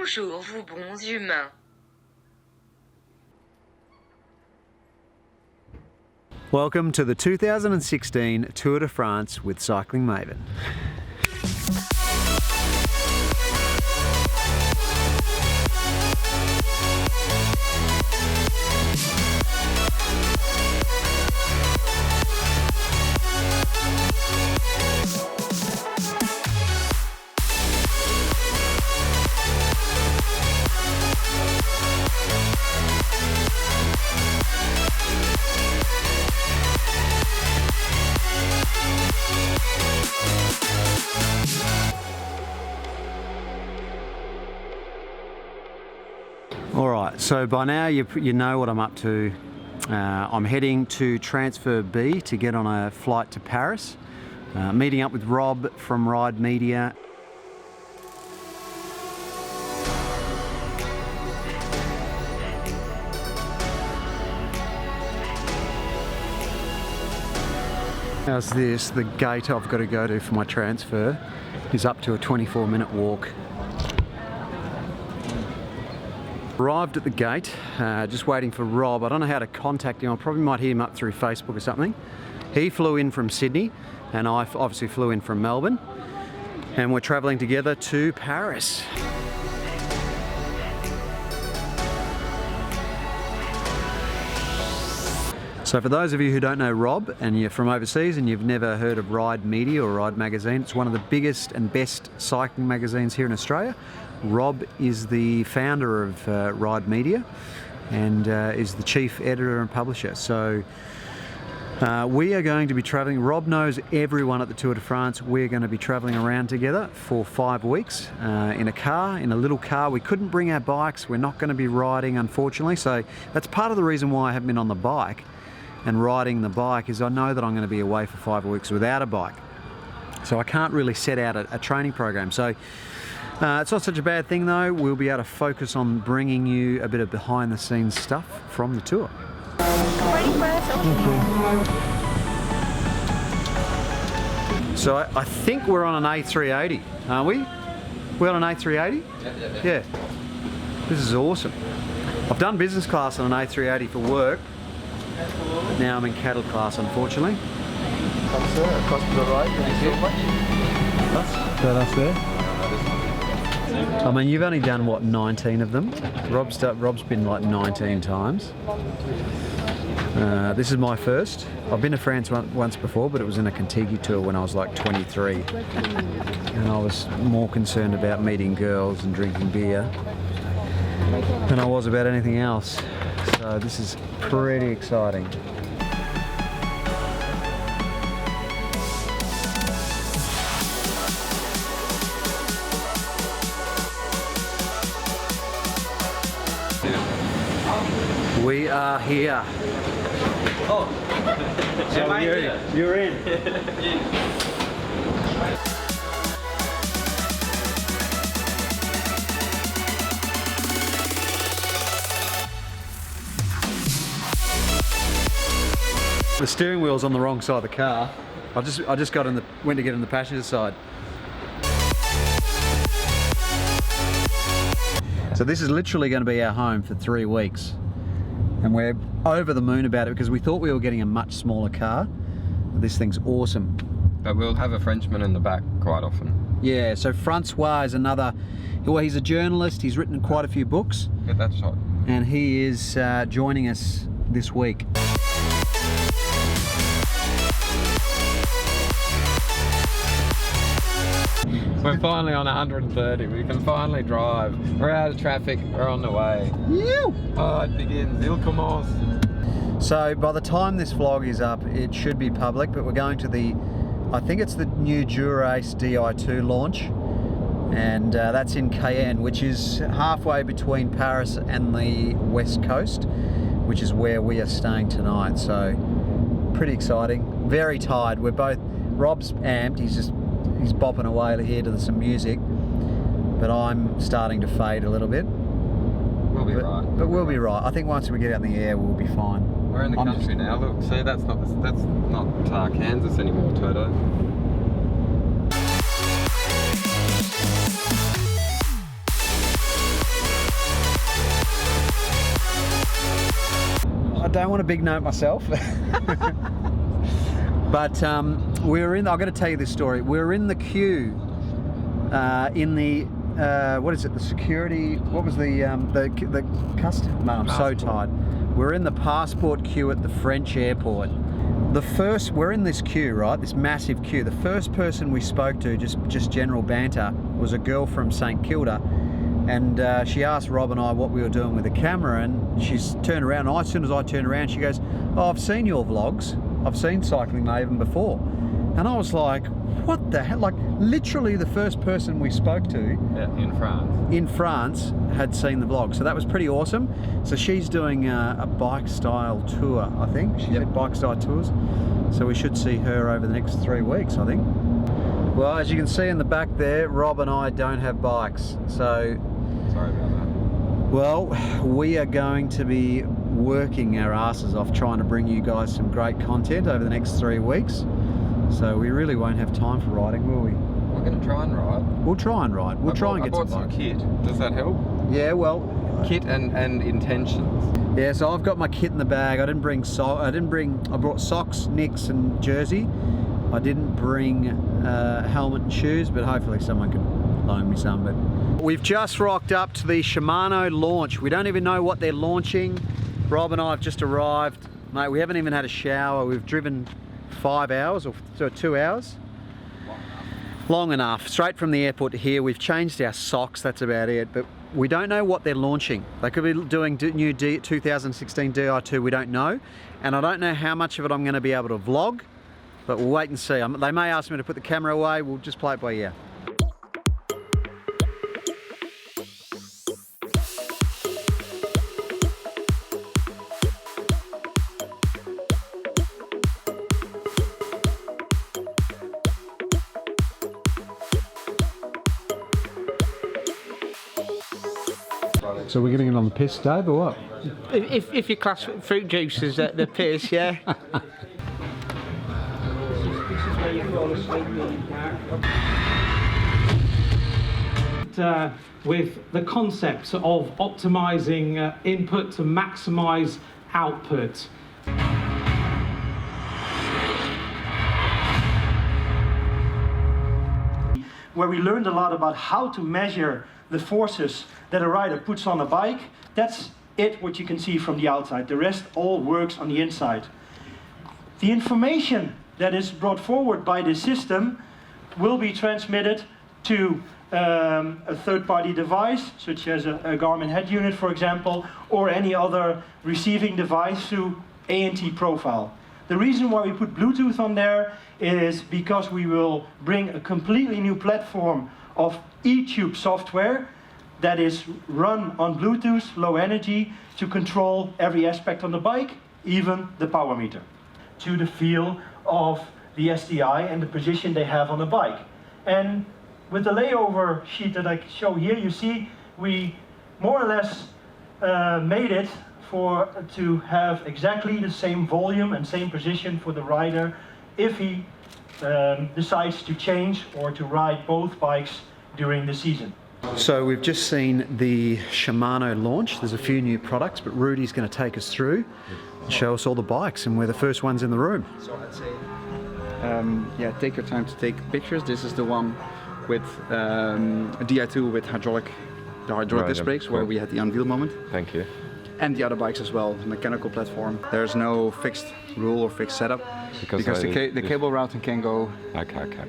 Bonjour, vous bons humains. Welcome to the 2016 Tour de France with Cycling Maven. Alright, so by now you know what I'm up to. I'm heading to Transfer B to get on a flight to Paris, meeting up with Rob from Ride Media. How's this? The gate I've got to go to for my transfer is up to a 24-minute walk. Arrived at the gate, just waiting for Rob. I don't know how to contact him. I probably might hit him up through Facebook or something. He flew in from Sydney and I obviously flew in from Melbourne, and we're travelling together to Paris. So for those of you who don't know Rob and you're from overseas and you've never heard of Ride Media or Ride Magazine, it's one of the biggest and best cycling magazines here in Australia. Rob is the founder of Ride Media and is the chief editor and publisher. So we are going to be travelling. Rob knows everyone at the Tour de France. We're going to be travelling around together for 5 weeks in a car, in a little car. We couldn't bring our bikes. We're not going to be riding, unfortunately. So that's part of the reason why I haven't been on the bike and riding the bike, is I know that I'm going to be away for 5 weeks without a bike. So I can't really set out a training program. So it's not such a bad thing though. We'll be able to focus on bringing you a bit of behind the scenes stuff from the tour. So I think we're on an A380, aren't we? We're on an A380? Yeah. This is awesome. I've done business class on an A380 for work. Now I'm in cattle class, unfortunately. Thanks, sir. Across to the right. Thank you so much. That's there. I mean, you've only done, what, 19 of them? Rob's been like 19 times. This is my first. I've been to France once before, but it was in a Contiki tour when I was like 23. And I was more concerned about meeting girls and drinking beer than I was about anything else. So this is pretty exciting. We are here. Oh, So you're in. The steering wheel's on the wrong side of the car. I just went to get in the passenger side. So this is literally going to be our home for 3 weeks. And we're over the moon about it because we thought we were getting a much smaller car. This thing's awesome. but we'll have a Frenchman in the back quite often. Yeah, so Francois is another, well, he's a journalist, he's written quite a few books. Get that shot. And he is joining us this week. We're finally on 130, we can finally drive. We're out of traffic, we're on the way. Ew. Oh, it begins, il commence. So by the time this vlog is up, it should be public, but we're going to the, I think it's the new Dura-Ace Di2 launch. And that's in Cayenne, which is halfway between Paris and the West Coast, which is where we are staying tonight. So pretty exciting, very tired. We're both, Rob's amped, he's bopping away here to some music, but I'm starting to fade a little bit. We'll be right. But we'll be right. I think once we get out in the air, we'll be fine. We're in the country now. Look, see, that's not Kansas anymore, Toto. don't want to big note myself. But we're in, I've got to tell you this story. We're in the queue in the, what is it, the security, what was the custom? No, I'm so tired. We're in the passport queue at the French airport. We're in this queue, right, this massive queue. The first person we spoke to, just general banter, was a girl from St Kilda. And she asked Rob and I what we were doing with the camera, and she's turned around, and as soon as I turned around, she goes, "Oh, I've seen your vlogs. I've seen Cycling Maven before." And I was like, what the hell? Like, literally the first person we spoke to in France had seen the vlog. So that was pretty awesome. So she's doing a bike style tour, I think. She's at Bike Style Tours. So we should see her over the next 3 weeks, I think. Well, as you can see in the back there, Rob and I don't have bikes. So, sorry about that. well, we are going to be working our asses off trying to bring you guys some great content over the next 3 weeks. So we really won't have time for riding, will we? We're going to try and ride. We'll try and ride. We'll try and get some bikes. kit. Does that help? Yeah, well, Kit and intentions. yeah. So I've got my kit in the bag. I brought socks, nicks, and jersey. I didn't bring helmet and shoes, but hopefully someone can loan me some. But we've just rocked up to the Shimano launch. We don't even know what they're launching. Rob and I have just arrived. Mate, we haven't even had a shower. We've driven 5 hours or 2 hours. Long enough. Straight from the airport to here. We've changed our socks, that's about it. But we don't know what they're launching. They could be doing new 2016 Di2, we don't know. And I don't know how much of it I'm going to be able to vlog, but we'll wait and see. They may ask me to put the camera away. We'll just play it by ear. So we're getting it on the piss, Dave, or what? If you class fruit juice as the piss, yeah. With the concept of optimizing input to maximize output. Where we learned a lot about how to measure the forces that a rider puts on a bike. That's what you can see from the outside. The rest all works on the inside. The information that is brought forward by the system will be transmitted to a third-party device, such as a Garmin head unit, for example, or any other receiving device through A&T profile. The reason why we put Bluetooth on there is because we will bring a completely new platform of eTube software that is run on Bluetooth, low energy, to control every aspect on the bike, even the power meter, to the feel of the SDI and the position they have on the bike. And with the layover sheet that I show here, you see we more or less made it to have exactly the same volume and same position for the rider if he decides to change or to ride both bikes during the season. So we've just seen the Shimano launch. There's a few new products, but Rudy's going to take us through and show us all the bikes, and we're the first ones in the room. So I'd say, yeah, take your time to take pictures. This is the one with a Di2 with hydraulic disc brakes, where we had the unveil moment. Thank you. And the other bikes as well, the mechanical platform. There's no fixed rule or fixed setup because the cable routing can go. Okay.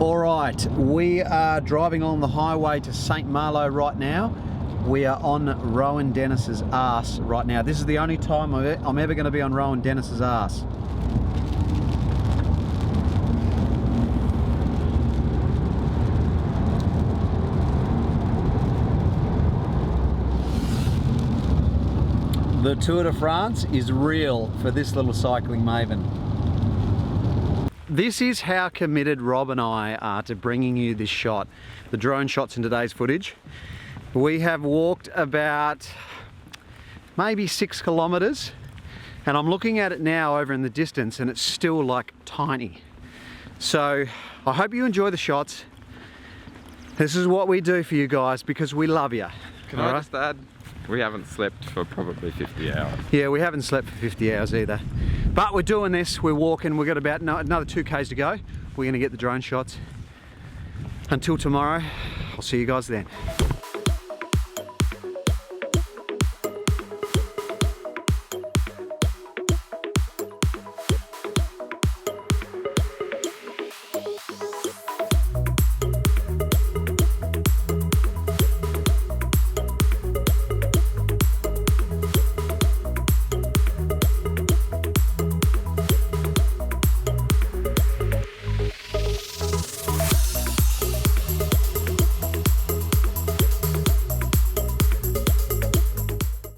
Alright, we are driving on the highway to St Malo right now. We are on Rowan Dennis's arse right now. This is the only time I'm ever going to be on Rowan Dennis's arse. The Tour de France is real for this little cycling Maven. this is how committed Rob and I are to bringing you this shot, the drone shots in today's footage. We have walked about maybe 6 kilometers, and I'm looking at it now over in the distance and it's still like tiny. So I hope you enjoy the shots. This is what we do for you guys because we love you. Can I just add, we haven't slept for probably 50 hours. Yeah, we haven't slept for 50 hours either. But we're doing this, we're walking, we've got about another 2 Ks to go. We're gonna get the drone shots. Until tomorrow, I'll see you guys then.